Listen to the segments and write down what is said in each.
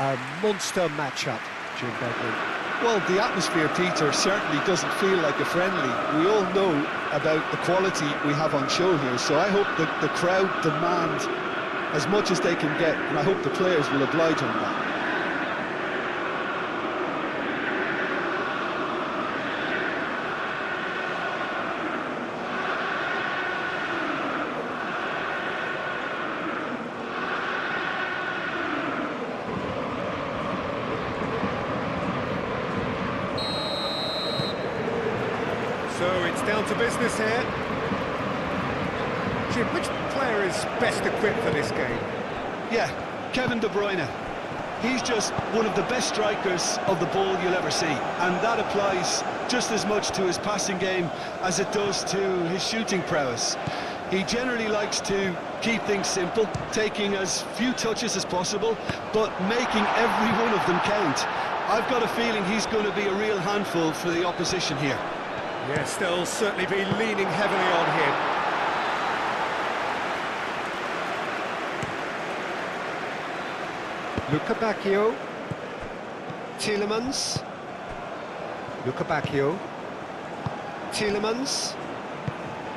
A monster matchup, Jim Begley. Well, the atmosphere, Peter, certainly doesn't feel like a friendly. We all know about the quality we have on show here, so I hope that the crowd demand as much as they can get, and I hope the players will oblige on that. So it's down to business here. Jim, which player is best equipped for this game? Yeah, Kevin De Bruyne. He's just one of the best strikers of the ball you'll ever see, and that applies just as much to his passing game as it does to his shooting prowess. He generally likes to keep things simple, taking as few touches as possible, but making every one of them count. I've got a feeling he's going to be a real handful for the opposition here. Yes, they'll certainly be leaning heavily on him. Luca Bacchio. Tielemans. Luca Bacchio. Tielemans.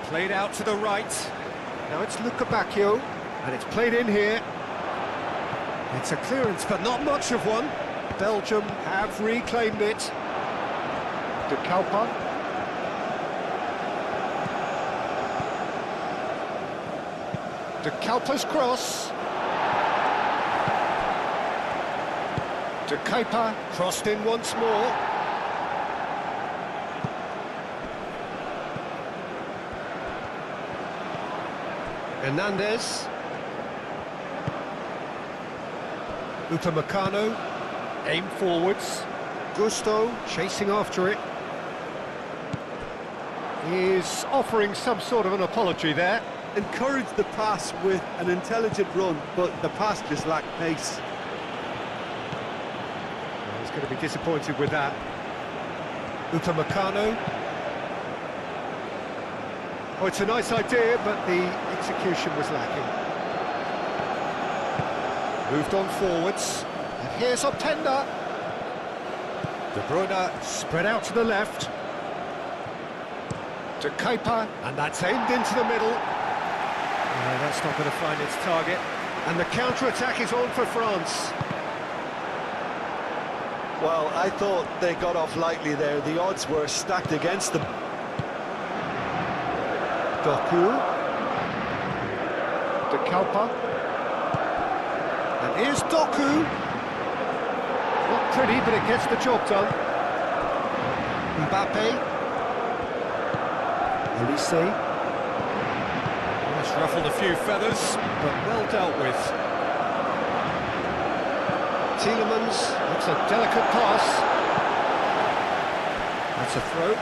Played out to the right. Now it's Luca Bacchio, and it's played in here. It's a clearance, but not much of one. Belgium have reclaimed it. De Kalpa. De Kalpa's cross. De Kuiper crossed in once more. Hernandez. Upamecano. Aim forwards. Gusto chasing after it. He's offering some sort of an apology there. Encouraged the pass with an intelligent run, but the pass just lacked pace. He's going to be disappointed with that. Upamecano. Oh, it's a nice idea, but the execution was lacking. Moved on forwards. And here's Openda. De Bruyne spread out to the left. De Kuiper, and that's aimed into the middle. That's not going to find its target. And the counter-attack is on for France. Well, I thought they got off lightly there. The odds were stacked against them. Doku. De Kalpa. And here's Doku. Not pretty, but it gets the job done. Mbappe. Elise. It's ruffled a few feathers, but well dealt with. Tielemans, that's a delicate pass. That's a throw.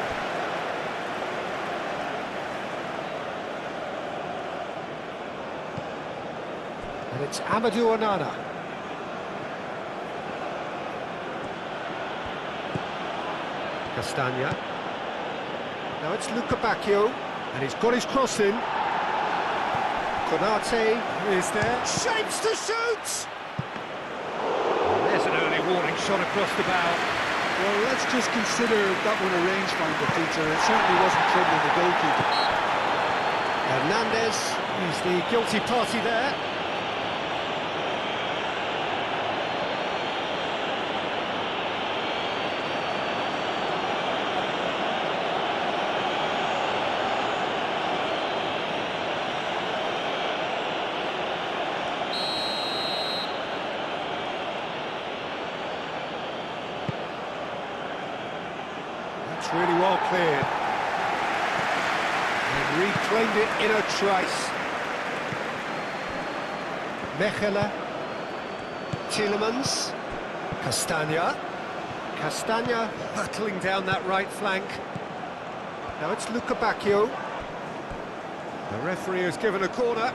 And it's Amadou Onana. Castagna. Now it's Luca Bacchio, and he's got his cross in. Konate is there, shapes to shoot! And there's an early warning shot across the bow. Well, let's just consider that one a rangefinder, Peter. It certainly wasn't troubling the goalkeeper. Hernandez is the guilty party there. That's really well cleared. And reclaimed it in a trice. Mechelen. Tielemans. Castagna. Castagna hurtling down that right flank. Now it's Luca Bacchio. The referee has given a corner.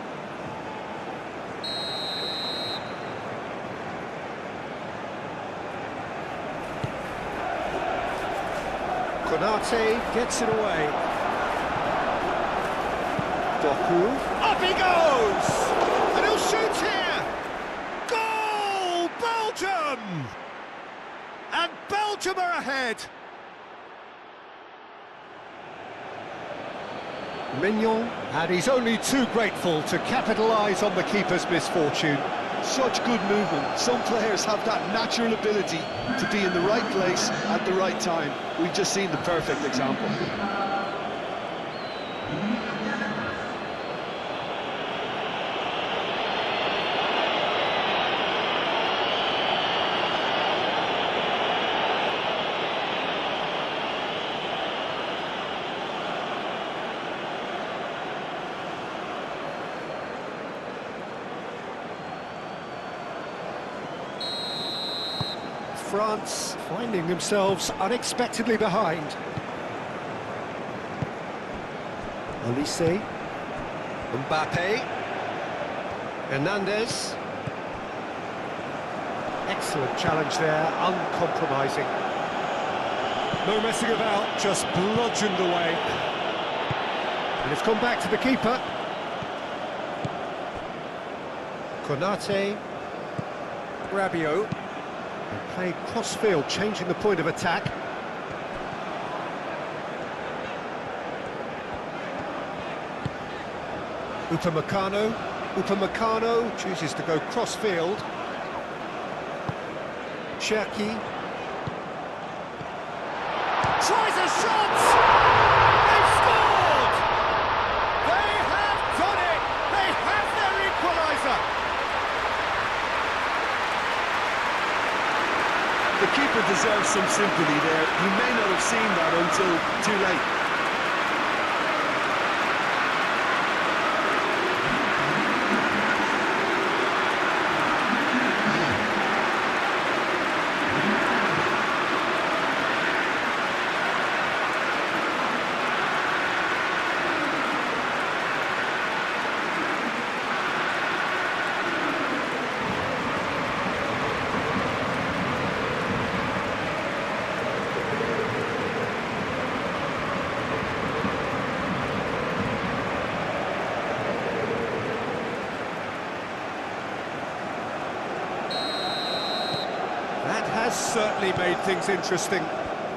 Konate gets it away. Doku. Up he goes! And he'll shoot here! Goal! Belgium! And Belgium are ahead! Mignon, and he's only too grateful to capitalise on the keeper's misfortune. Such good movement. Some players have that natural ability to be in the right place at the right time. We've just seen the perfect example. France finding themselves unexpectedly behind. Olise, Mbappe, Hernandez. Excellent challenge there, uncompromising. No messing about, just bludgeoned away. And it's gone back to the keeper. Konate, Rabiot. And played cross-field, changing the point of attack. Upamecano chooses to go cross-field. Cherki tries a shot! They've scored! They have done it! They have their equaliser! The keeper deserves some sympathy there. He may not have seen that until too late. Certainly made things interesting.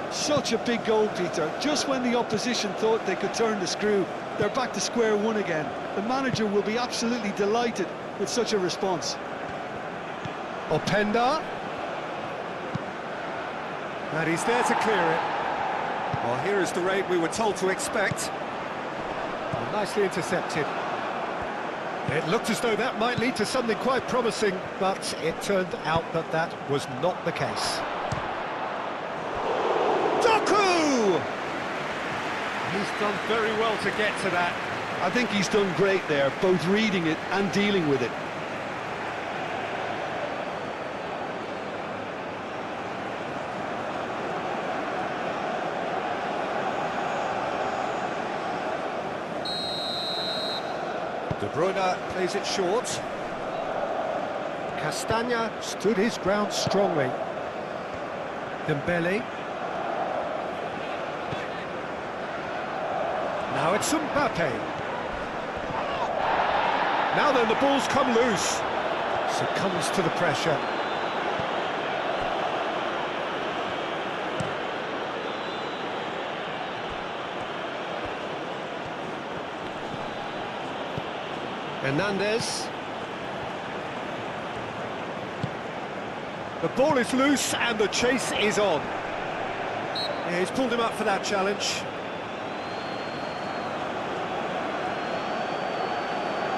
Such a big goal, Peter. Just when the opposition thought they could turn the screw, they're back to square one again. The manager will be absolutely delighted with such a response. Openda. And he's there to clear it. Well, here is the rate we were told to expect. Well, nicely intercepted. It looked as though that might lead to something quite promising, but it turned out that that was not the case. Doku! He's done very well to get to that. I think he's done great there, both reading it and dealing with it. De Bruyne plays it short. Castagna stood his ground strongly. Dembele. Now it's Mbappe. Now then, the ball's come loose. Succumbs to the pressure. Hernandez. The ball is loose and the chase is on. Yeah, he's pulled him up for that challenge.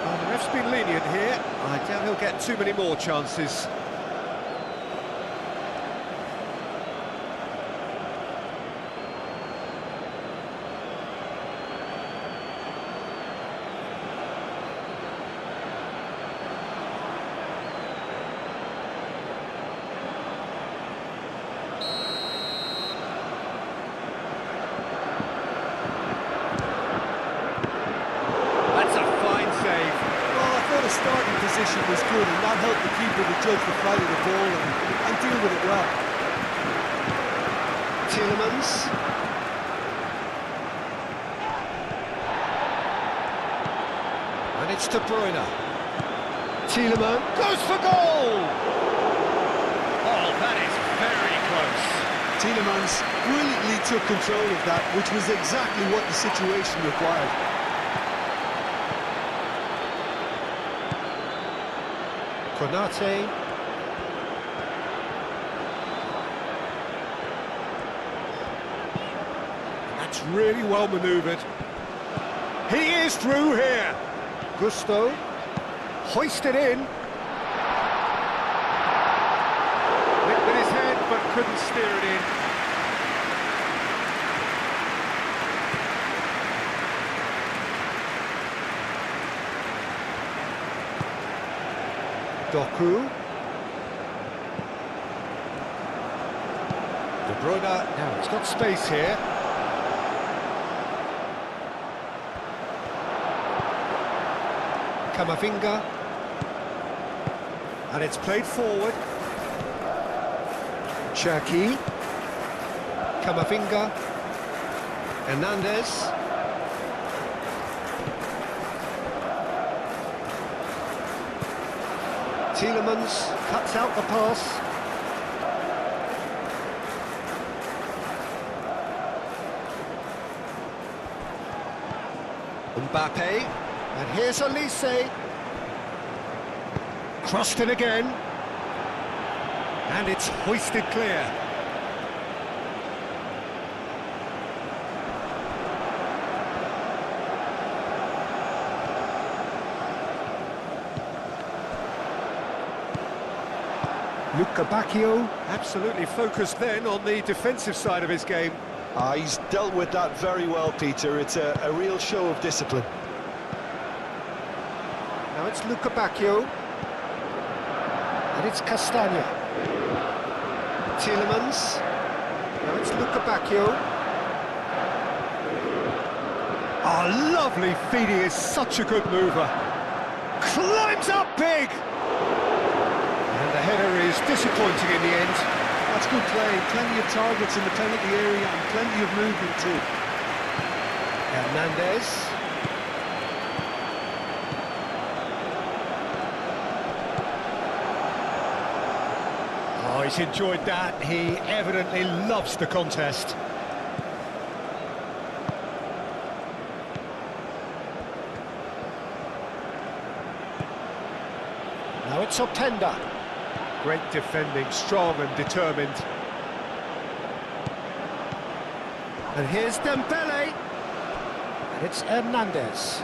Well, the ref's been lenient here. I doubt he'll get too many more chances. Starting position was good, and that helped the keeper to judge the flight of the ball and deal with it well. Tielemans. And it's De Bruyne. Tielemans goes for goal! Oh, Tielemans brilliantly took control of that, which was exactly what the situation required. Konate. That's really well manoeuvred. He is through here. Gusto. Hoisted in. Licked with his head, but couldn't steer it in. Doku. De Bruyne, now it's got space here. Camavinga. And it's played forward. Cherki. Camavinga. Hernandez. Tielemans cuts out the pass. Mbappe, and here's Elise. Crossed in again, and it's hoisted clear. Luca Bacchio, absolutely focused then on the defensive side of his game. He's dealt with that very well, Peter. It's a real show of discipline. Now it's Luca Bacchio. And it's Castagna. Tielemans. Now it's Luca Bacchio. Oh, lovely feet, he is such a good mover. Climbs up big! And the header is disappointing in the end. That's good play, plenty of targets in the penalty area and plenty of movement too. Hernandez. Oh, he's enjoyed that. He evidently loves the contest. Now it's Openda. Great defending, strong and determined. And here's Dembele. And it's Hernandez.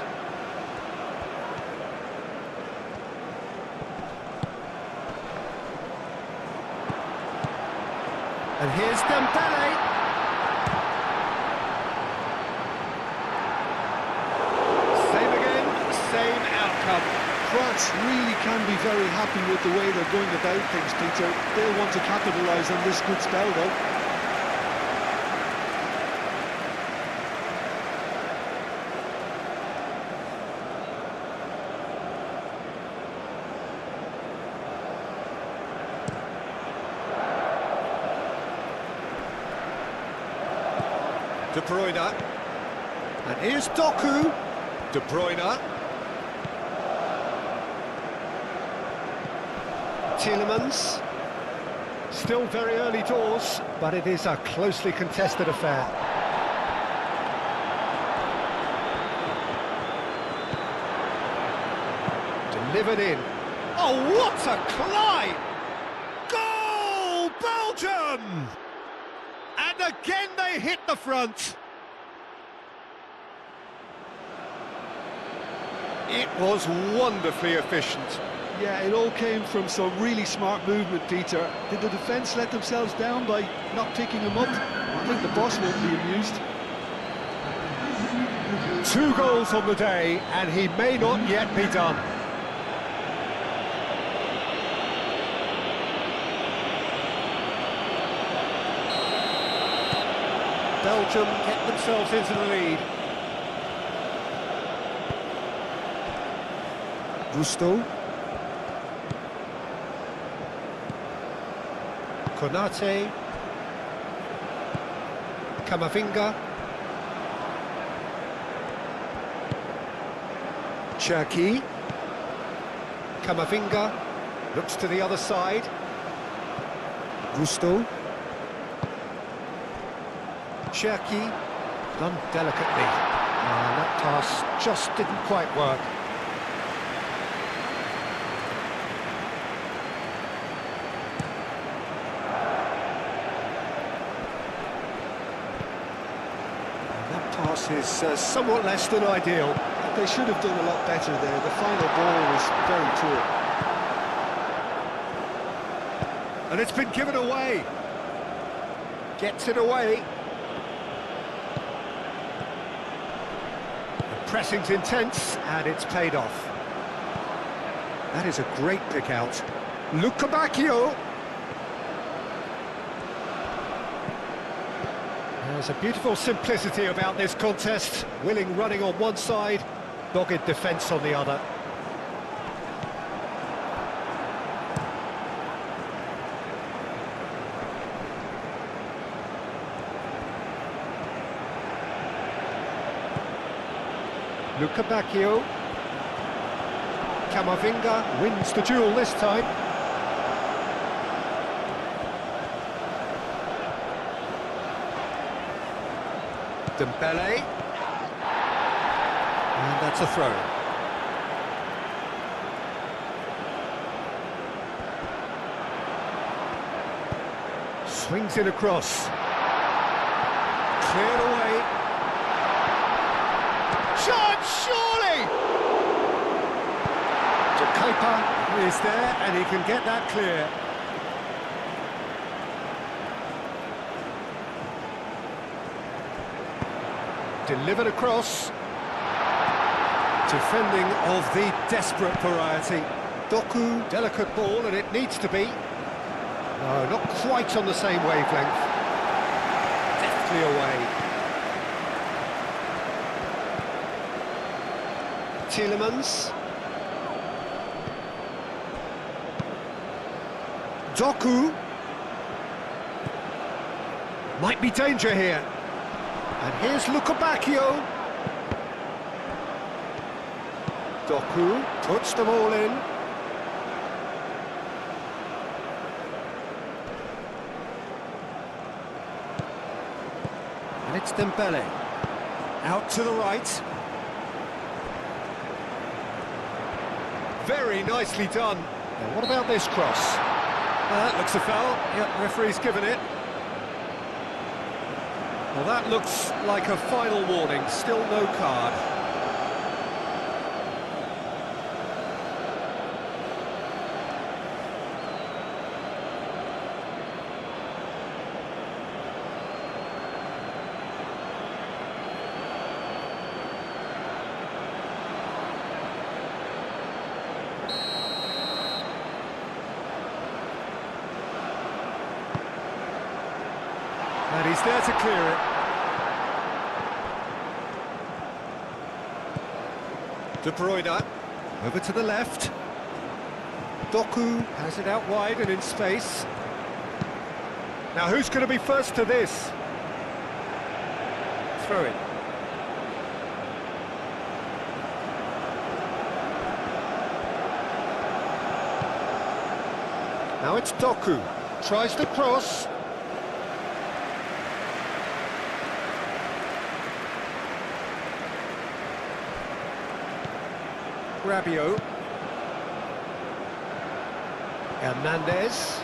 And here's Dembele. Same again, same outcome. France really can be very happy with the way they're going about things, Peter. They'll want to capitalise on this good spell, though. De Bruyne. And here's Doku. De Bruyne. Tielemans. Still very early doors, but it is a closely contested affair. Delivered in. Oh, what a climb! Goal, Belgium! And again they hit the front. It was wonderfully efficient. Yeah, it all came from some really smart movement, Peter. Did the defence let themselves down by not picking him up? I think the boss won't be amused. 2 goals on the day, and he may not yet be done. Belgium get themselves into the lead. Gusto. Konate. Camavinga. Cherki. Camavinga. Looks to the other side. Gusto. Cherki, done delicately. That pass just didn't quite work. And that pass is somewhat less than ideal. They should have done a lot better there. The final ball was very poor. And it's been given away. Gets it away. The pressing's intense, and it's paid off. That is a great pick out. Luca Bacchio. There's a beautiful simplicity about this contest. Willing running on one side, dogged defence on the other. Luca Bacchio. Camavinga wins the duel this time. Dembele. And that's a throw. Swings it across. Cleared away. Shot, surely! Jacopa is there, and he can get that clear. Delivered across. Defending of the desperate variety. Doku, delicate ball, and it needs to be. No, not quite on the same wavelength. Deftly away. Tielemans. Doku. Might be danger here. And here's Luca Bacchio. Doku puts them all in. And it's Dembele. Out to the right. Very nicely done. Now what about this cross? That looks a foul. Yep, referee's given it. Well, that looks like a final warning. Still no card. And he's there to clear it. De Bruyne, over to the left. Doku has it out wide and in space. Now who's going to be first to this? Throw it. Now it's Doku. Tries to cross. Rabiot. Hernandez.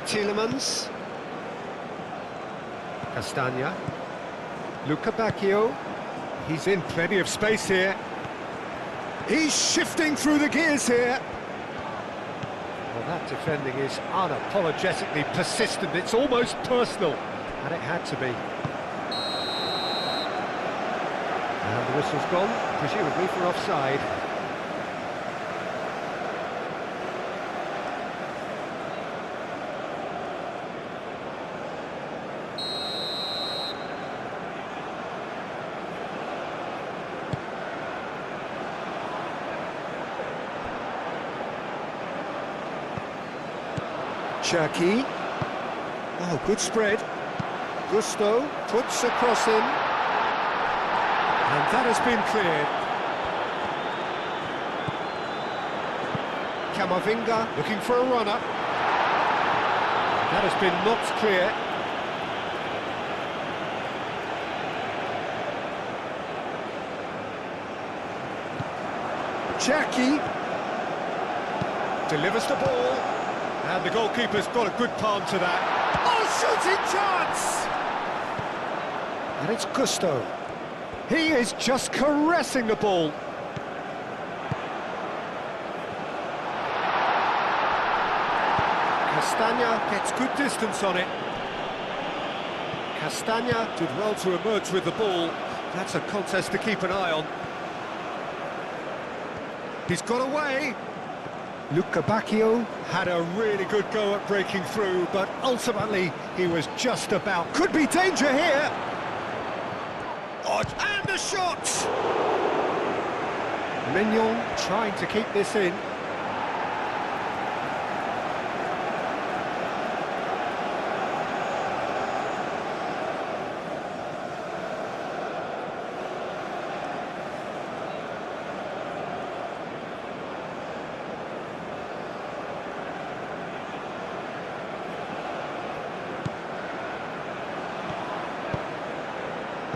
Tielemans. Castagna. Luca Bacchio. He's in plenty of space here. He's shifting through the gears here. Well, that defending is unapologetically persistent. It's almost personal, and it had to be. And the whistle's gone, presumably for offside. Cherki. Oh, good spread. Gusto puts a cross in. And that has been cleared. Camavinga looking for a runner. That has been knocked clear. Jackie delivers the ball, and the goalkeeper's got a good palm to that. Oh, shooting chance! And it's Gusto. He is just caressing the ball. Castagna gets good distance on it. Castagna did well to emerge with the ball. That's a contest to keep an eye on. He's got away. Luca Bacchio had a really good go at breaking through, but ultimately he was just about. Could be danger here. Oh, and the shot! Mignon trying to keep this in.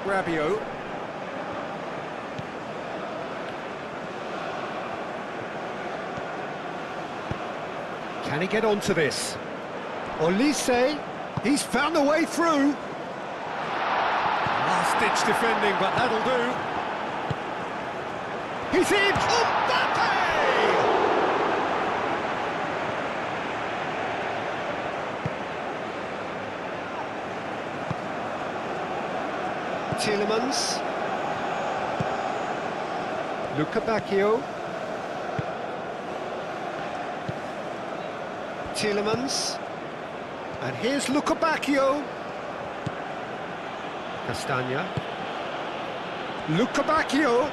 Rabiot. Can he get onto this? Olise, he's found a way through. Last-ditch defending, but that'll do. He's in! Mbappe! Tielemans. Luca Bacchio. Tielemans. And here's Luca Bacchio. Castagna. Luca Bacchio.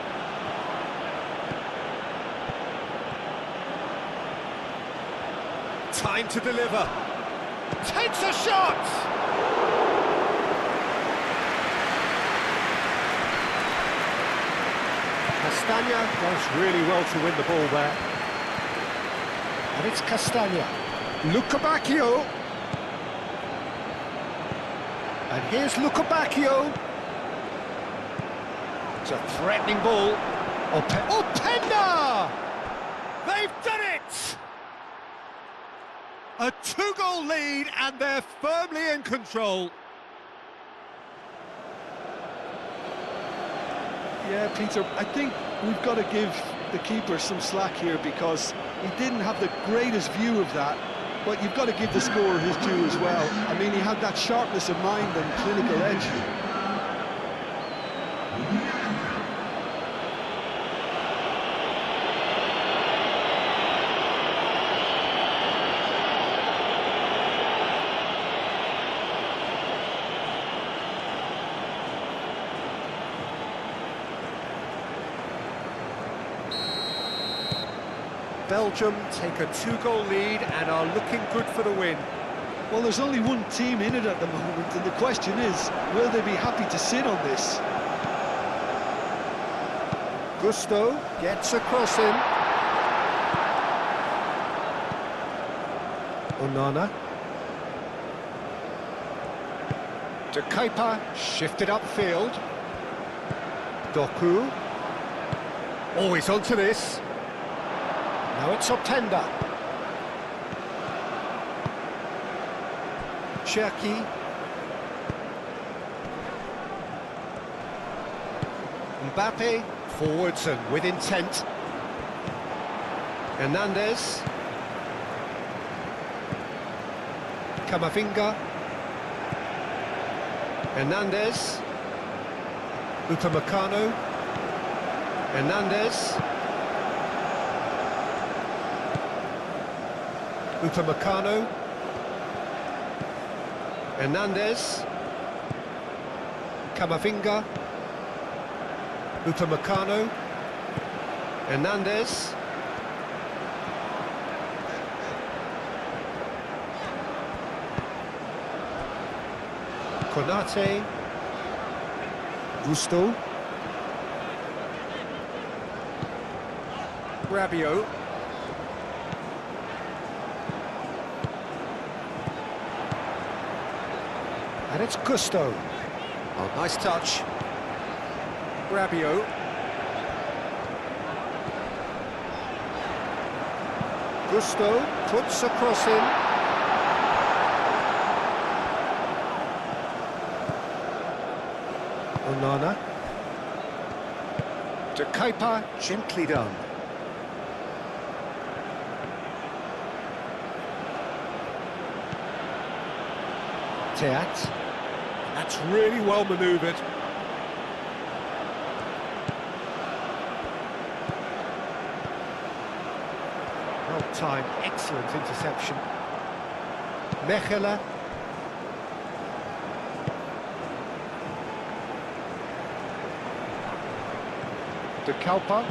Time to deliver. Takes a shot! Castagna does really well to win the ball there. And it's Castagna. Luca Bacchio. And here's Luca Bacchio. It's a threatening ball. Openda! They've done it! A two-goal lead, and they're firmly in control. Yeah, Peter, I think we've got to give the keeper some slack here because he didn't have the greatest view of that, but you've got to give the scorer his due as well. I mean, he had that sharpness of mind and clinical edge. Belgium take a two-goal lead and are looking good for the win. Well, there's only one team in it at the moment, and the question is, will they be happy to sit on this? Gusto gets across him. Onana. De Kuyper shifted upfield. Doku. Always onto this. Now it's Openda. Cherki. Mbappe, forwards and with intent. Hernandez. Camavinga. Hernandez. Upamecano. Hernandez. Upamecano. Hernandez. Camavinga. Upamecano. Hernandez. Konate. Gusto. Rabiot. And it's Gusto. Oh, nice touch. Rabiot. Gusto puts a cross in. Onana. To Kepa, gently done. Teat. That's really well manoeuvred. Well timed, excellent interception. Mechelen. De Kalpa.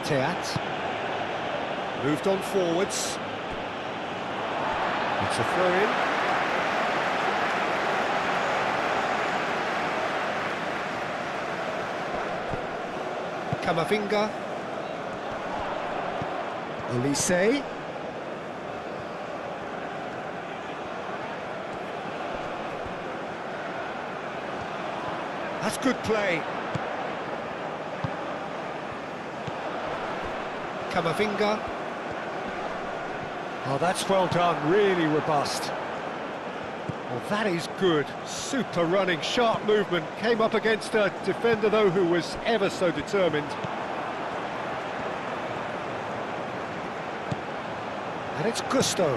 Teat. Moved on forwards. It's a throw-in. Camavinga. Olise. That's good play. Camavinga. Oh, that's well done, really robust. Well, that is good. Super running, sharp movement. Came up against a defender, though, who was ever so determined. And it's Gusto.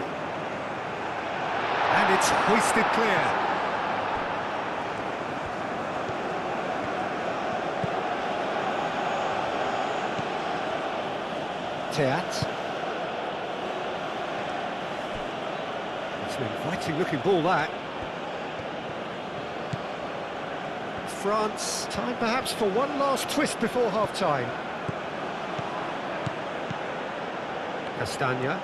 And it's hoisted clear. Teat. It's an inviting looking ball, that. France, time perhaps for one last twist before half-time. Castagna.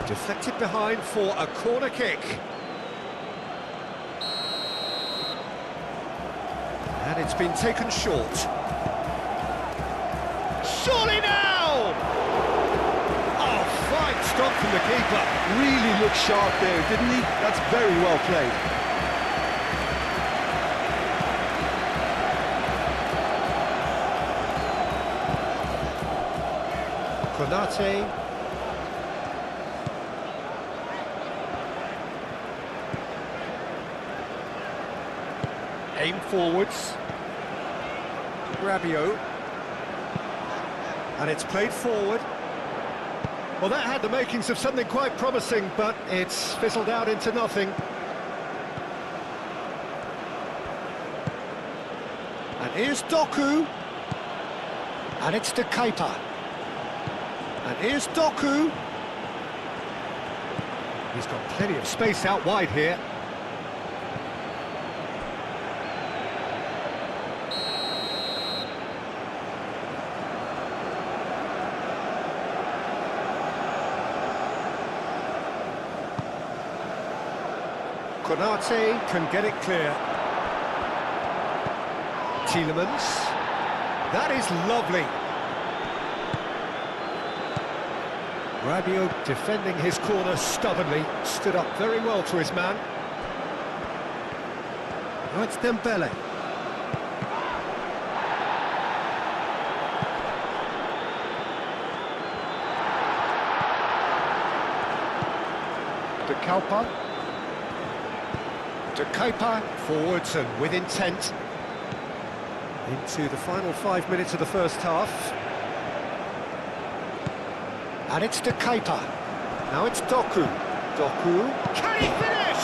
Deflected behind for a corner kick. And it's been taken short. Surely now! Oh, fine stop from the keeper. Really looked sharp there, didn't he? That's very well played. Konate. Aim forwards. Rabiot. And it's played forward. Well, that had the makings of something quite promising, but it's fizzled out into nothing. And here's Doku. And it's De Kepa. And here's Doku. He's got plenty of space out wide here. Konate can get it clear. Tielemans. That is lovely. Rabiot defending his corner stubbornly. Stood up very well to his man. Now it's Dembele. De Kalpa. De Kepa, forwards and with intent. Into the final 5 minutes of the first half. And it's De Kepa. Now it's Doku. Doku. Can he finish?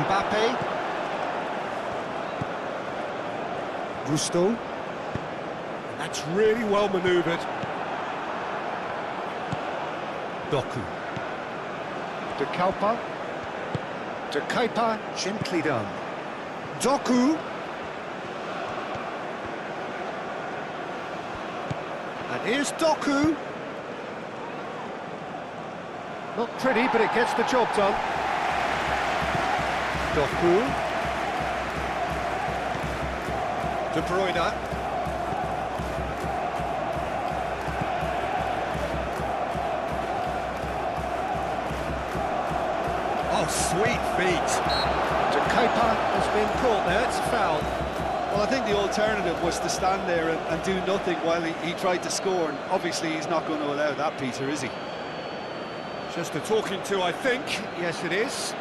Mbappe. Gusto. That's really well manoeuvred. Doku. De Kalpa. De Kepa, gently done. Doku. And here's Doku. Not pretty, but it gets the job done. Doku. De Bruyne. Oh, sweet feet. Kepa has been caught there, it's a foul. Well, I think the alternative was to stand there and do nothing while he tried to score, and obviously he's not going to allow that, Peter, is he? Just a talking to, I think. Yes, it is.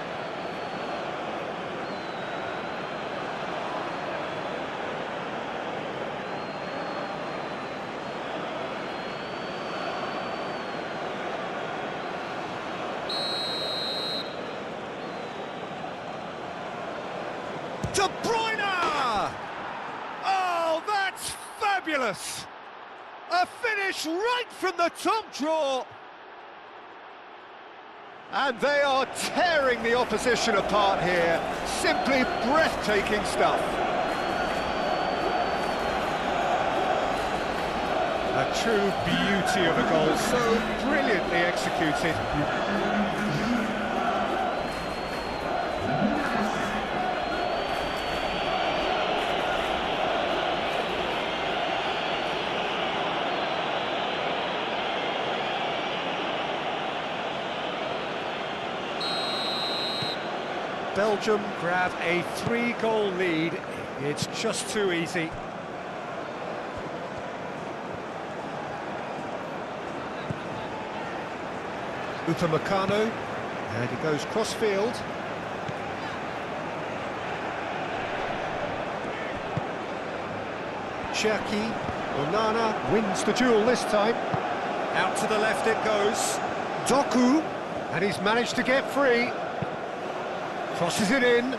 De Bruyne! Oh, that's fabulous! A finish right from the top draw! And they are tearing the opposition apart here. Simply breathtaking stuff. A true beauty of a goal, so brilliantly executed. Belgium grab a 3-goal lead. It's just too easy. Upamecano, and he goes cross-field. Cherki, Onana wins the duel this time. Out to the left it goes. Doku, and he's managed to get free. Crosses it in. But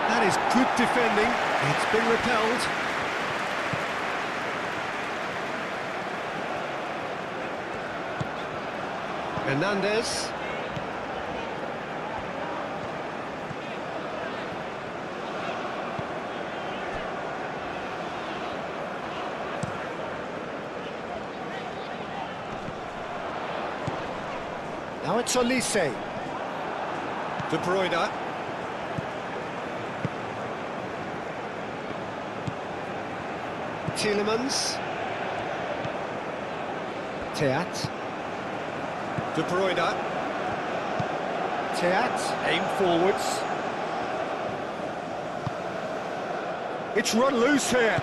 that is good defending. It's been repelled. Hernandez. Now it's Olise. De Bruyne. Tielemans. Theat. De Bruyne. Theat, aim forwards. It's run loose here.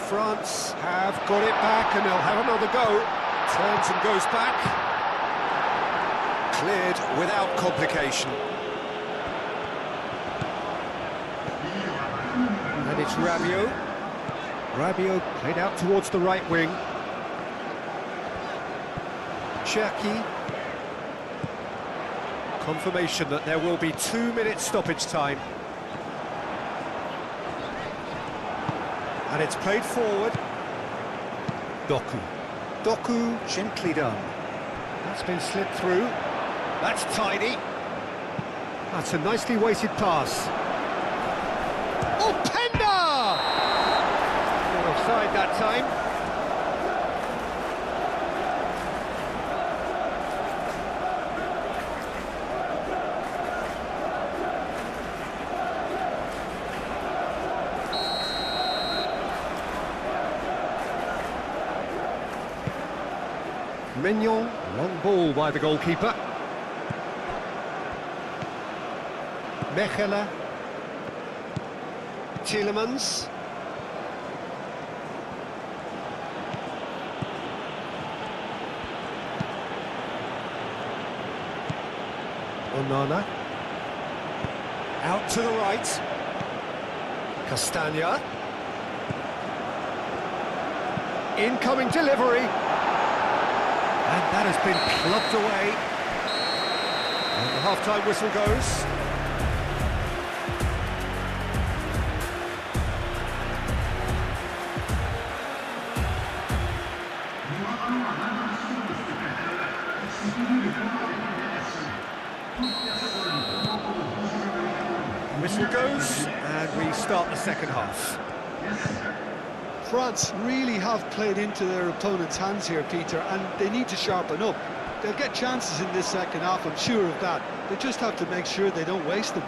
France have got it back and they'll have another go. Turns and goes back. Cleared without complication. And it's Rabiot. Rabiot played out towards the right wing. Cherki. Confirmation that there will be 2 minutes stoppage time. And it's played forward. Doku. Doku, gently done. That's been slipped through. That's tidy. That's a nicely weighted pass. Oh, Penda! Not offside that time. Mignon, long ball by the goalkeeper. Mechelen. Tielemans. Onana. Out to the right. Castagna. Incoming delivery. And that has been clubbed away. And the half-time whistle goes. Whistle goes, and we start the second half. France really have played into their opponent's hands here, Peter, and they need to sharpen up. They'll get chances in this second half, I'm sure of that. They just have to make sure they don't waste them.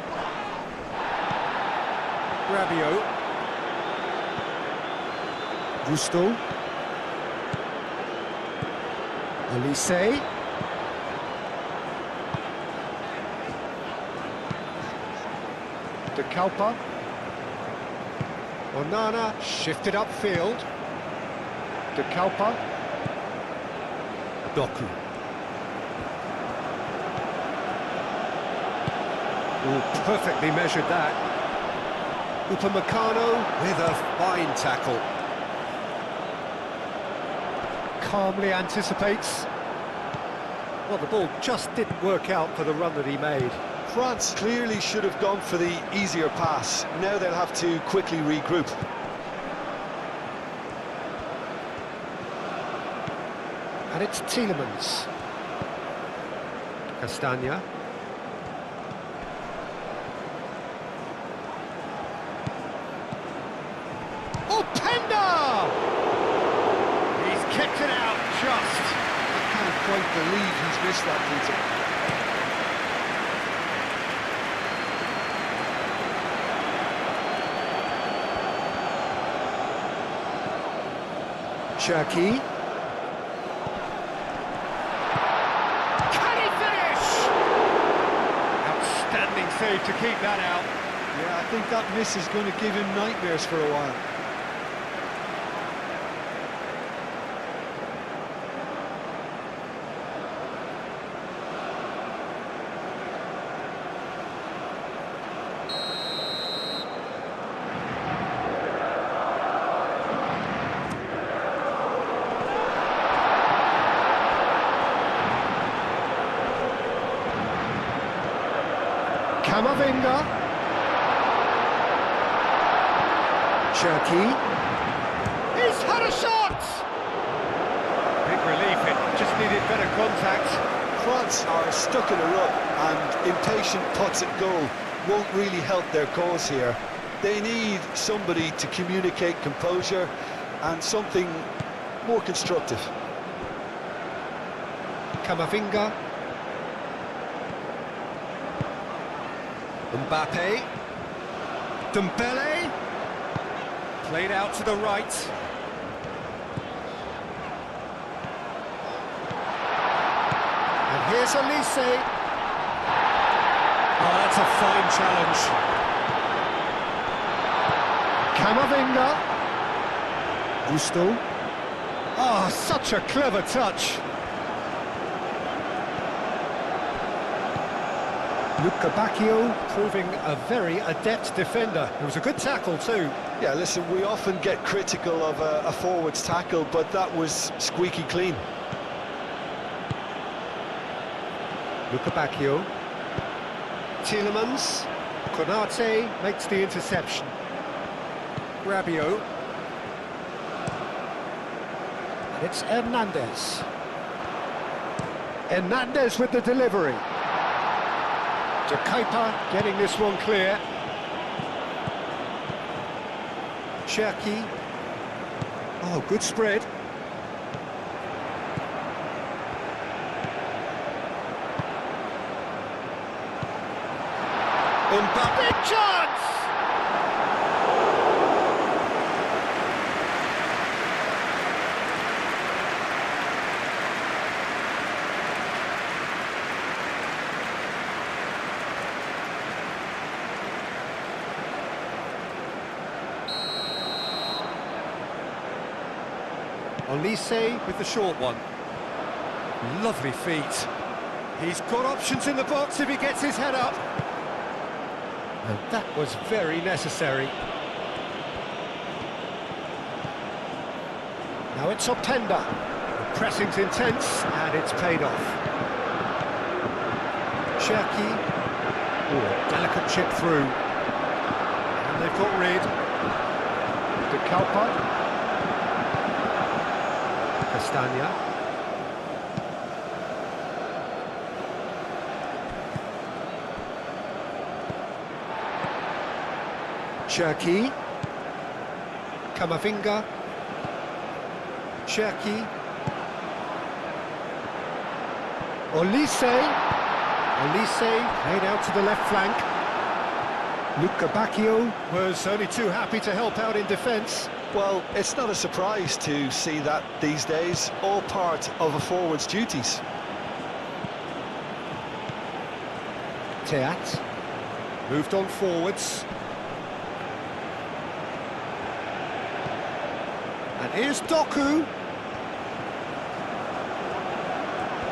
Rabiot. Gusto. Olise. De Kalpa. Onana shifted upfield. De Kalpa. Doku. Ooh, perfectly measured that. Upamecano with a fine tackle. Calmly anticipates. Well, the ball just didn't work out for the run that he made. France clearly should have gone for the easier pass. Now they'll have to quickly regroup. And it's Tielemans. Castagna. Oh, Penda! He's kicked it out just. I can't quite believe he's missed that, Peter. Cherki. Can he finish? Outstanding save to keep that out. Yeah, I think that miss is going to give him nightmares for a while. Camavinga. Cherki. He's had a shot! Big relief, it just needed better contact. France are stuck in a rut, and impatient putts at goal won't really help their cause here. They need somebody to communicate composure and something more constructive. Camavinga. Mbappe. Dembele. Played out to the right. And here's Elise. Oh, that's a fine challenge. Camavinga. Gusto. Oh, such a clever touch. Luca Bacchio proving a very adept defender. It was a good tackle too. Yeah, listen, we often get critical of a forward's tackle, but that was squeaky clean. Luca Bacchio. Tielemans. Konate makes the interception. Rabiot. And it's Hernandez. Hernandez with the delivery. De Kuiper getting this one clear. Cherki. Oh, good spread. Mbappe chance! Elise with the short one. Lovely feet. He's got options in the box if he gets his head up. And that was very necessary. Now it's Openda. The pressing's intense and it's paid off. Cherki. Oh, delicate chip through. And they've got rid. De Kalpa. Castagna. Cherki. Camavinga. Cherki. Elise. Elise played out to the left flank. Luca Bacchio was only too happy to help out in defence. Well, it's not a surprise to see that these days, all part of a forward's duties. Teat. Moved on forwards. And here's Doku.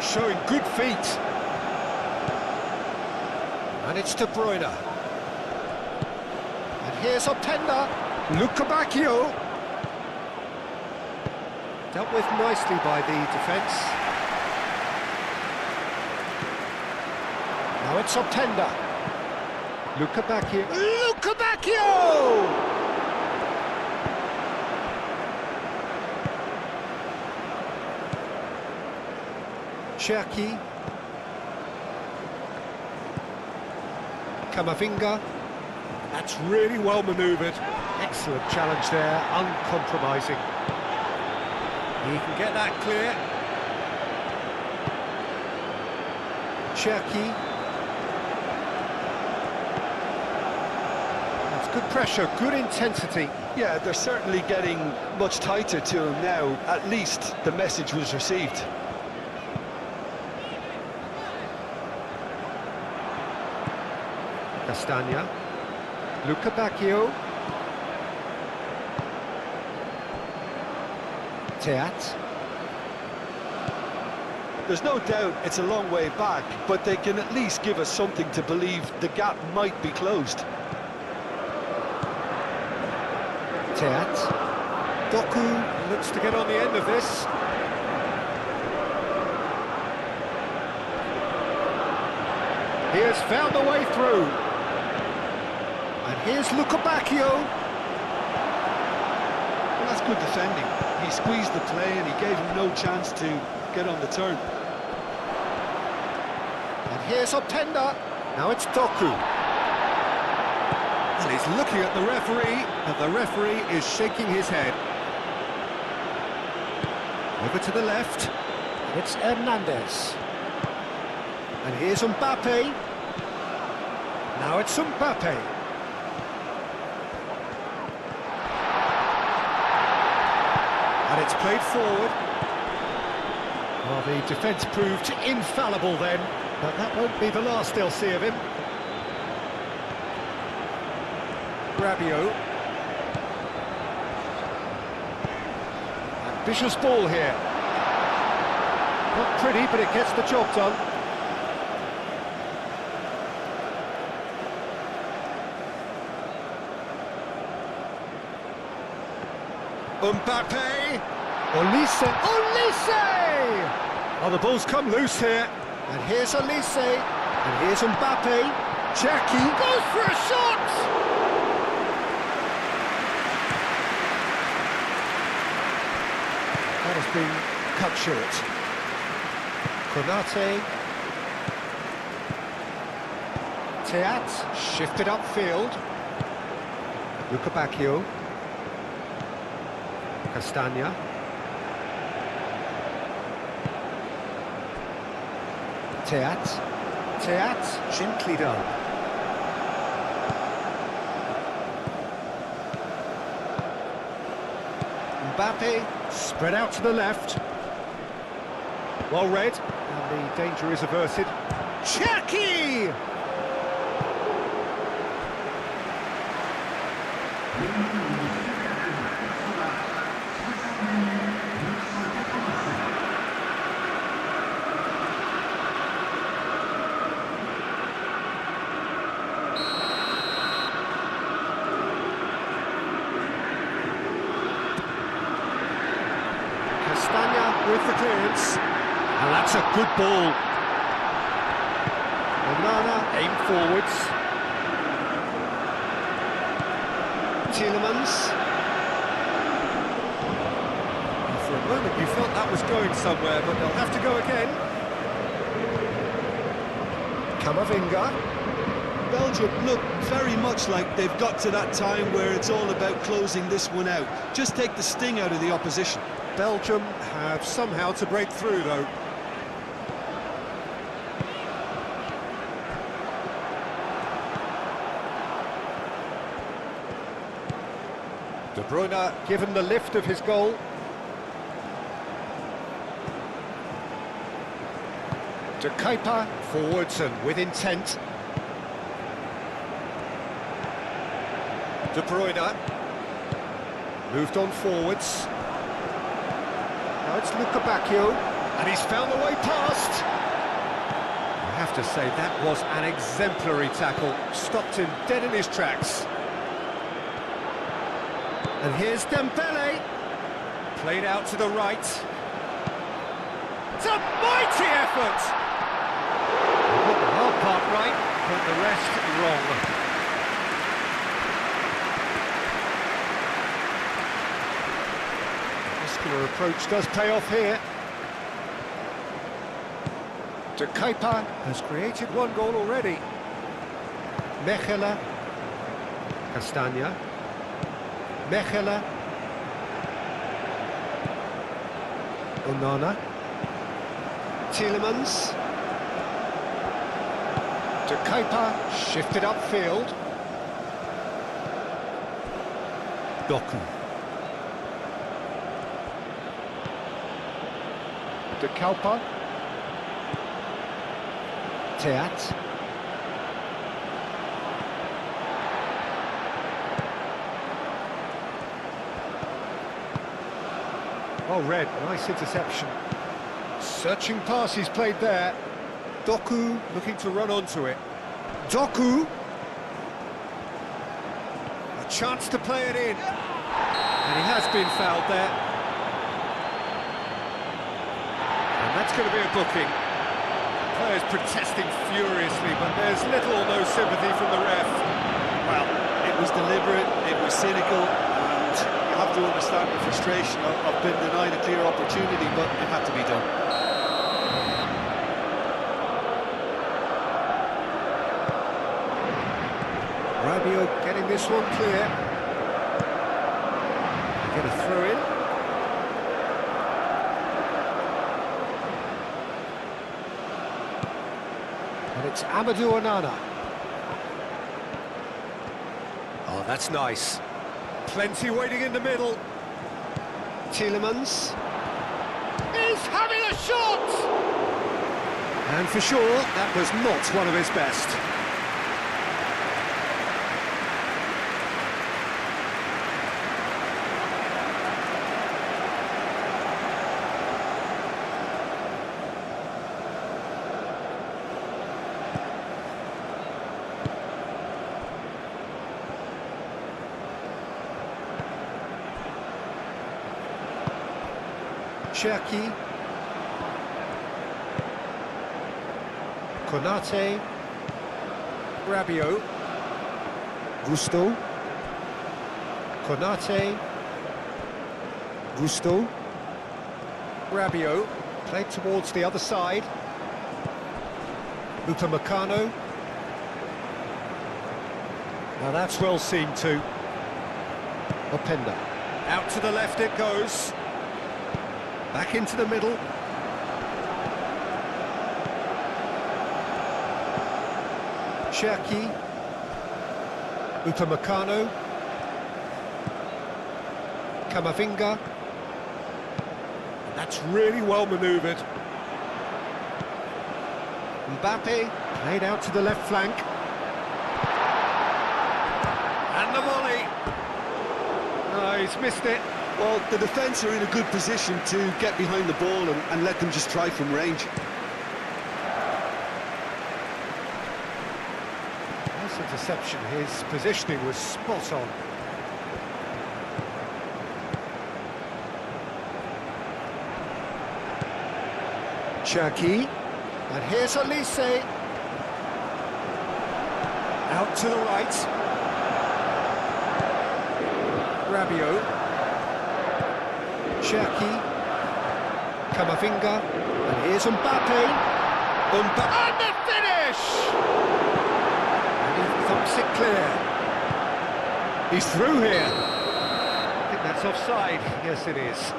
Showing good feet. And it's De Bruyne. And here's Openda. Lukebakio. Dealt with nicely by the defence. Now it's Openda. Lukebakio. Lukebakio! Cherki. Camavinga. That's really well manoeuvred. Excellent challenge there, uncompromising. He can get that clear. Cherki. That's good pressure, good intensity. Yeah, they're certainly getting much tighter to him now. At least the message was received. Castagna. Lukebakio. Teat. There's no doubt it's a long way back, but they can at least give us something to believe the gap might be closed. Teat. Doku looks to get on the end of this. He has found a way through. And here's Lukebakio. Well, that's good defending. He squeezed the play and he gave him no chance to get on the turn. And here's Openda. Now it's Doku. And he's looking at the referee, and the referee is shaking his head. Over to the left. It's Hernandez. And here's Mbappe. Now it's Mbappe. And it's played forward. Well, the defence proved infallible then, but that won't be the last they'll see of him. Rabiot. Ambitious ball here. Not pretty, but it gets the job done. Mbappe! Olise! Olise! Oh, the ball's come loose here. And here's Olise. And here's Mbappe. Cherki goes for a shot! That has been cut short. Konate. Teat shifted upfield. Lukebakio. Castagna. Teat, gently done. Mbappe, spread out to the left. Well read, and the danger is averted. Cherki! Castagna with the clearance, and that's a good ball. Onana aim forwards. Tielemans. For a moment you felt that was going somewhere, but they'll have to go again. Camavinga. Belgium look very much like they've got to that time where it's all about closing this one out. Just take the sting out of the opposition. Belgium have somehow to break through, though. De Bruyne given the lift of his goal. De Kuyper forwards and with intent. De Bruyne. Moved on forwards. Now it's Luka Bacchio, and he's found the way past. I have to say, that was an exemplary tackle. Stopped him dead in his tracks. And here's Dembele. Played out to the right. It's a mighty effort! He got the hard part right, but the rest wrong. Muscular approach does pay off here. De Kuyper has created one goal already. Mechelen. Castagna. Mechelen. Onana. Tielemans. De Kuyper shifted upfield. Doku. De Kuyper. Teat. Well read, nice interception. Searching pass he's played there. Doku looking to run onto it. Doku. A chance to play it in. And he has been fouled there. And that's going to be a booking. Players protesting furiously, but there's little or no sympathy from the ref. Well, it was deliberate, it was cynical, and you have to understand the frustration of being denied a clear opportunity, but it had to be done. Rabiot getting this one clear. Get a throw in. And it's Amadou Onana. Oh, that's nice. Plenty waiting in the middle. Tielemans. He's having a shot! And for sure, that was not one of his best. Cherki, Konate, Rabiot, Gusto, Konate, Gusto, Rabiot, played towards the other side, Upamecano. Now that's well seen too. Openda, out to the left it goes. Back into the middle. Cherki. Upamecano. Camavinga. That's really well manoeuvred. Mbappe played out to the left flank. And the volley. No, he's missed it. Well, the defence are in a good position to get behind the ball and let them just try from range. Nice interception, his positioning was spot on. Cherki, and here's Olise. Out to the right. Rabiot. Cherki, Camavinga, and here's Mbappe. And the finish! And he thumps it clear. He's through here. I think that's offside. Yes, it is.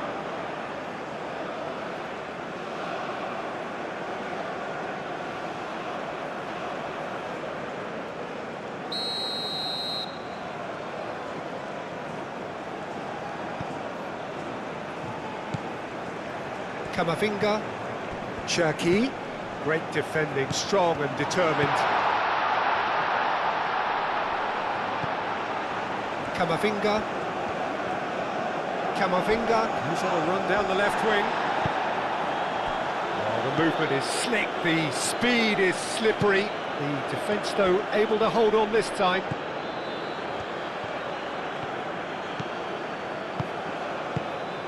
Camavinga, Cherki, great defending, strong and determined. Camavinga. Camavinga goes on a run down the left wing. Oh, the movement is slick, the speed is slippery. The defence, though, able to hold on this time.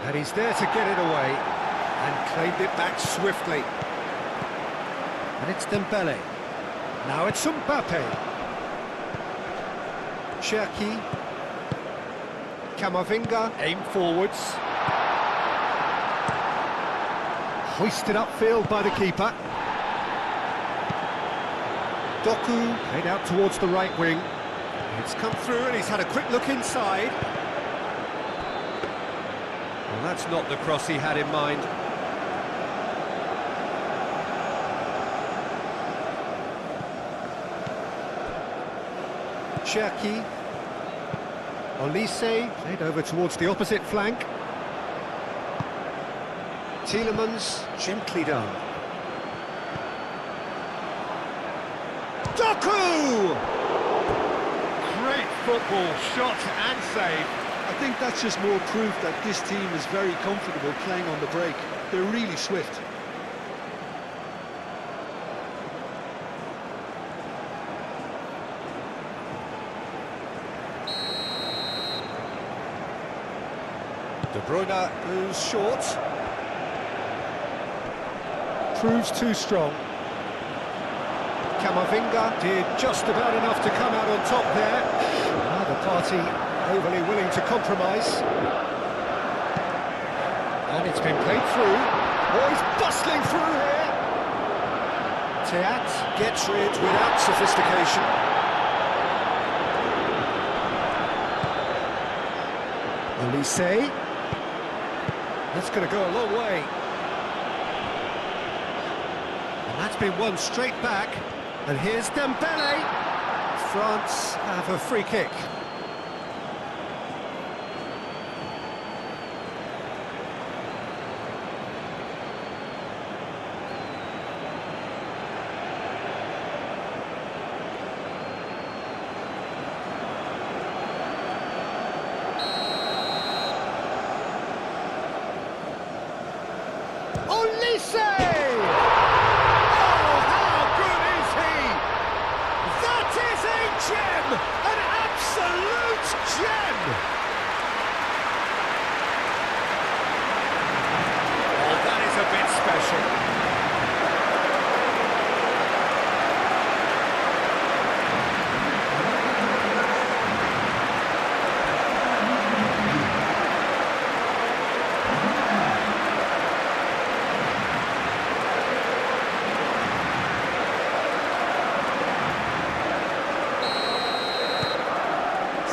And he's there to get it away, and claimed it back swiftly. And it's Dembele. Now it's Mbappe. Cherki. Camavinga, aim forwards. Hoisted upfield by the keeper. Doku, played out towards the right wing. It's come through and he's had a quick look inside. Well, that's not the cross he had in mind. Cherki. Olise, played over towards the opposite flank. Tielemans, gently done. Doku! Great football, shot and save. I think that's just more proof that this team is very comfortable playing on the break. They're really swift. De Bruyne goes short. Proves too strong. Camavinga did just about enough to come out on top there. Now the party overly willing to compromise. And it's been played through. Oh, he's bustling through here. Teat gets rid without sophistication. Olise. That's going to go a long way. And that's been won straight back. And here's Dembele. France have a free kick. Olise! Oh, how good is he? That is a gem! An absolute gem! Oh, that is a bit special.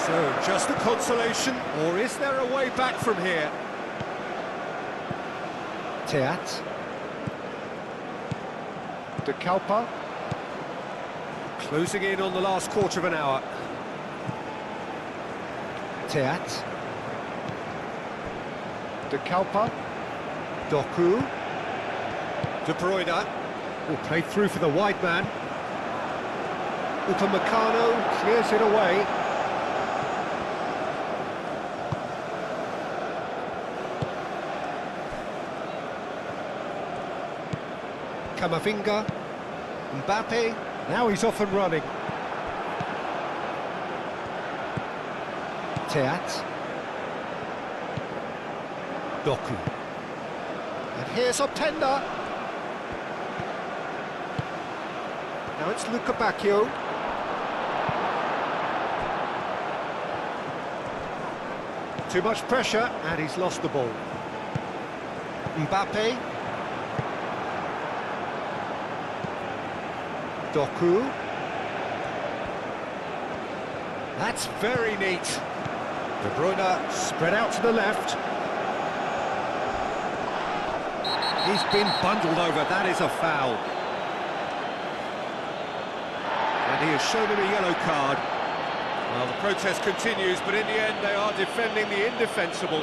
So, just a consolation, or is there a way back from here? Teat. De Kalpa. Closing in on the last quarter of an hour. Teat. De Kalpa. Doku. De Bruyne. Will play through for the wide man. Upamecano clears it away. Camavinga, Mbappe, now he's off and running. Teat. Doku. And here's Openda. Now it's Luca Bacchio. Too much pressure, and he's lost the ball. Mbappe. Doku. That's very neat. De Bruyne spread out to the left. He's been bundled over, that is a foul. And he has shown him a yellow card. Well, the protest continues, but in the end they are defending the indefensible.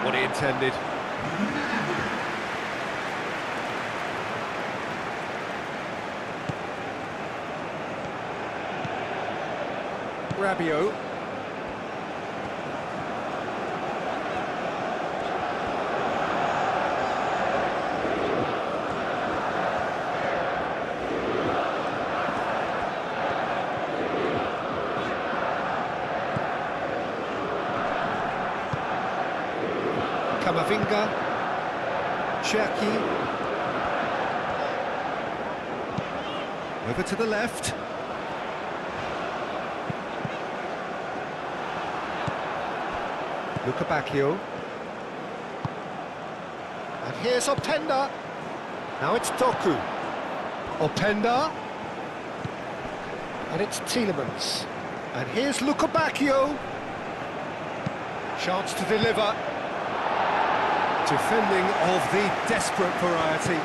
what he intended. Rabiot. Camavinga, Cherki, over to the left. Bacchio. And here's Openda. Now it's Doku. Openda. And it's Tielemans. And here's Bacchio. Chance to deliver. Defending of the desperate variety.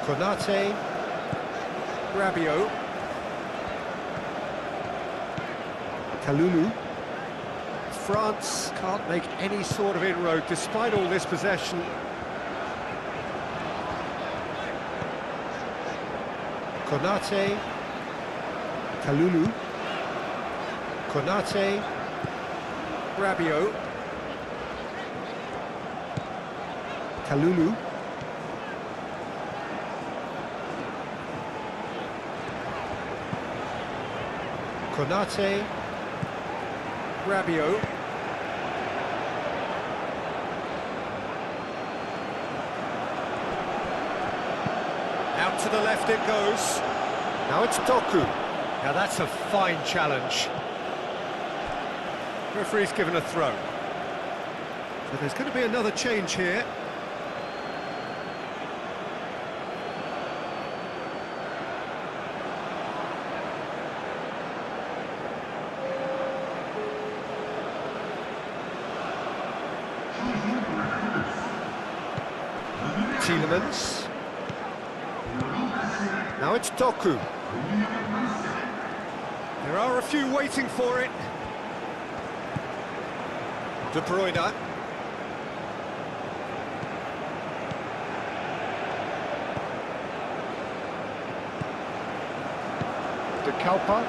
Konate. Rabiot. Kalulu. France can't make any sort of inroad despite all this possession. Konate. Kalulu. Konate. Rabiot. Kalulu. Konate. Rabiot. Out to the left it goes. Now it's Doku. Now that's a fine challenge. Referee's given a throw. So there's going to be another change here. Tielemans. Now it's Doku. There are a few waiting for it. De Bruyne. De Kalpa.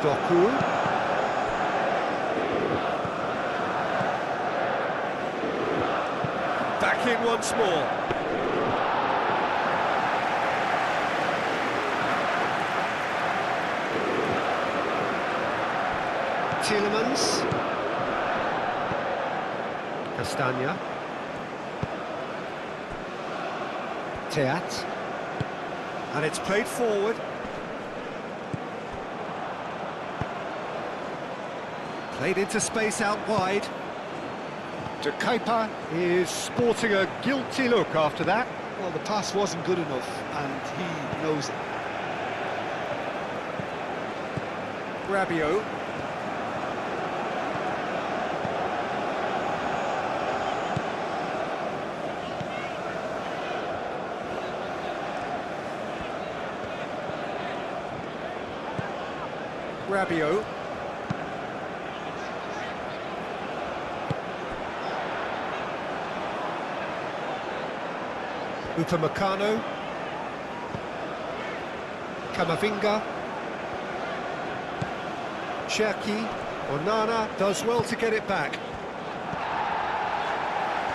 Doku. Back in once more. Tielemans. Castagna. Teat. And it's played forward. Played into space out wide. De Kuiper is sporting a guilty look after that. Well, the pass wasn't good enough, and he knows it. Rabiot. Rabiot. Upamecano. Camavinga. Cherki. Onana does well to get it back.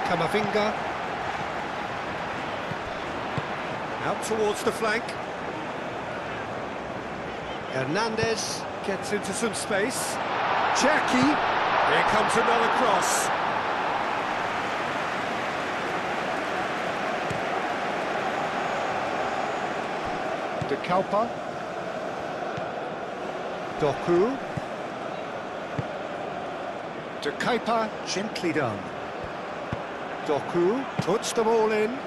Camavinga. Out towards the flank. Hernandez gets into some space. Cherki. Here comes another cross. De Kalpa. Doku. De Kuiper, gently done. Doku puts them all in.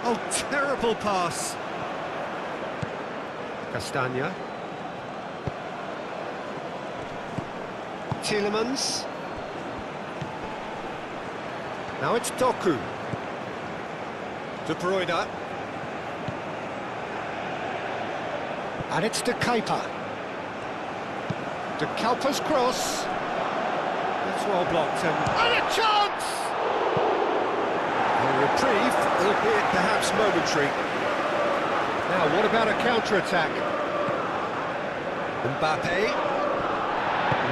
Oh, terrible pass. Castagna. Tielemans. Now it's Doku. De Bruyne. And it's De Keeper. De Keeper's cross. That's well blocked and a chance! A reprieve, albeit perhaps momentary. Now, what about a counter-attack? Mbappe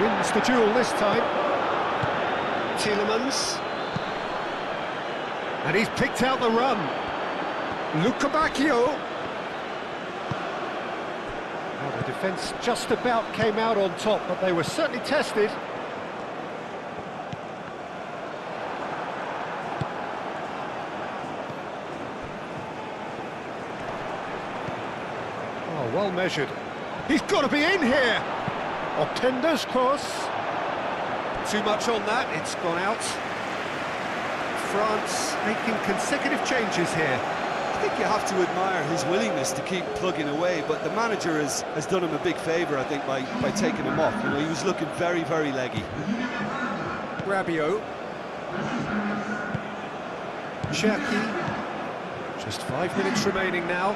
wins the duel this time. Tielemans. And he's picked out the run. Lukebakio. Well, the defence just about came out on top, but they were certainly tested. Oh, well measured. He's got to be in here! Openda's cross. Too much on that, it's gone out. France making consecutive changes here. I think you have to admire his willingness to keep plugging away, but the manager has done him a big favour, I think, by taking him off. You know, he was looking very, very leggy. Rabiot. Cherki. Just 5 minutes remaining now.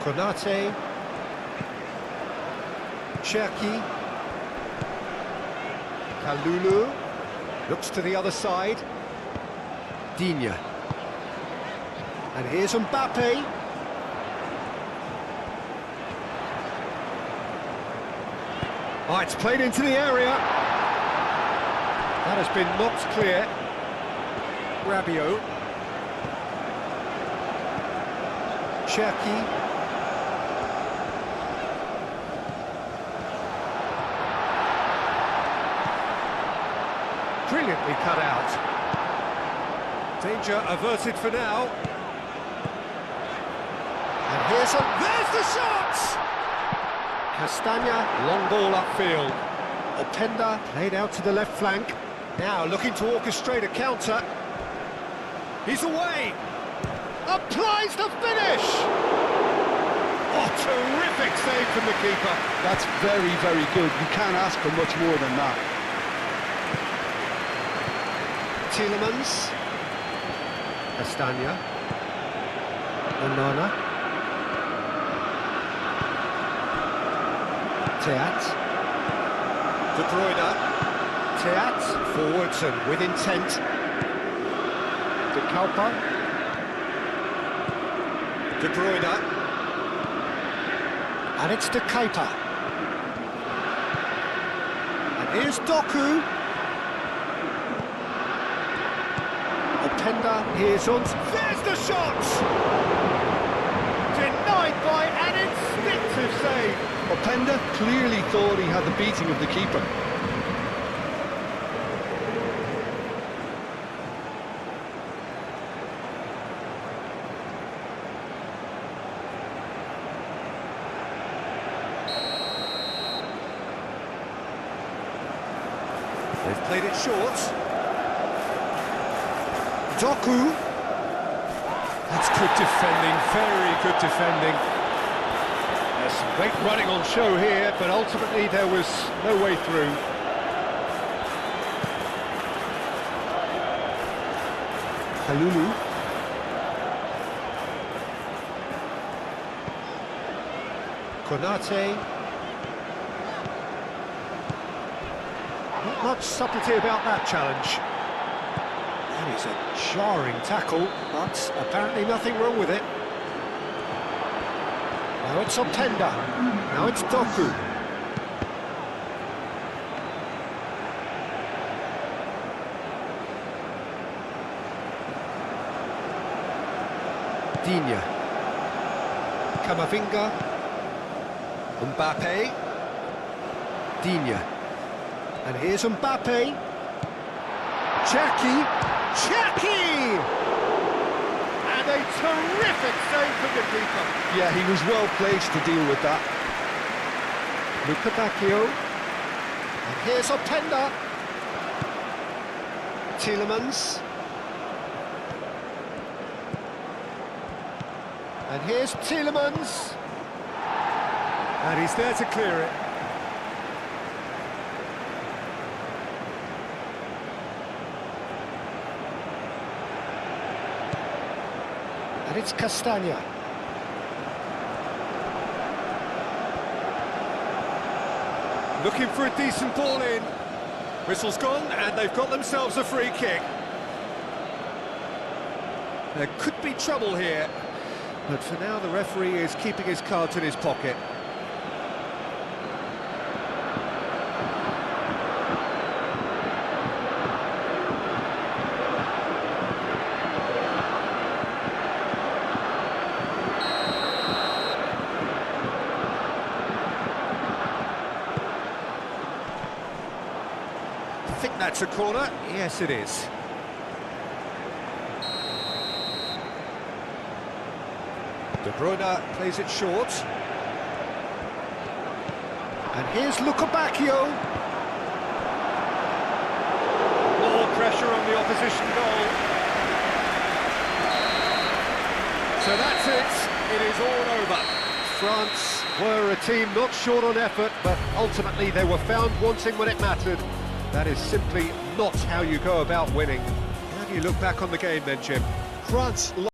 Konate. Cherki. Kalulu. Looks to the other side. Digne. And here's Mbappe. Oh, it's played into the area. That has been knocked clear. Rabiot. Cherki. Brilliantly cut out. Danger averted for now. And there's the shot! Castagna, long ball upfield. Openda played out to the left flank. Now looking to orchestrate a counter. He's away! Applies the finish! Oh, terrific save from the keeper. That's very, very good. You can't ask for much more than that. Tielemans. Castagna. Onana. Teat. De Bruyne. Teat. Forwards and with intent. De Keeper. De Bruyne. And it's De Keeper. And here's Doku. Openda, here's on. There's the shot! Denied by an instinctive save. Openda clearly thought he had the beating of the keeper. They've played it short. Doku. That's good defending, very good defending. There's some great running on show here, but ultimately there was no way through. Kalulu. Konate. Not much subtlety about that challenge. That is a jarring tackle, but apparently nothing wrong with it. Now it's Openda. Now it's Doku. Digne. Camavinga. Mbappe. Digne. And here's Mbappe. Cherki. Cherki! And a terrific save from the keeper. Yeah, he was well placed to deal with that. Lukebakio. And here's Openda. Tielemans. And here's Tielemans. And he's there to clear it. And it's Castagna. Looking for a decent ball in. Whistle's gone, and they've got themselves a free kick. There could be trouble here, but for now the referee is keeping his cards in his pocket. I think that's a corner. Yes, it is. De Bruyne plays it short. And here's Lukebakio. More pressure on the opposition goal. So that's it. It is all over. France were a team not short on effort, but ultimately they were found wanting when it mattered. That is simply not how you go about winning. How do you look back on the game then, Jim? France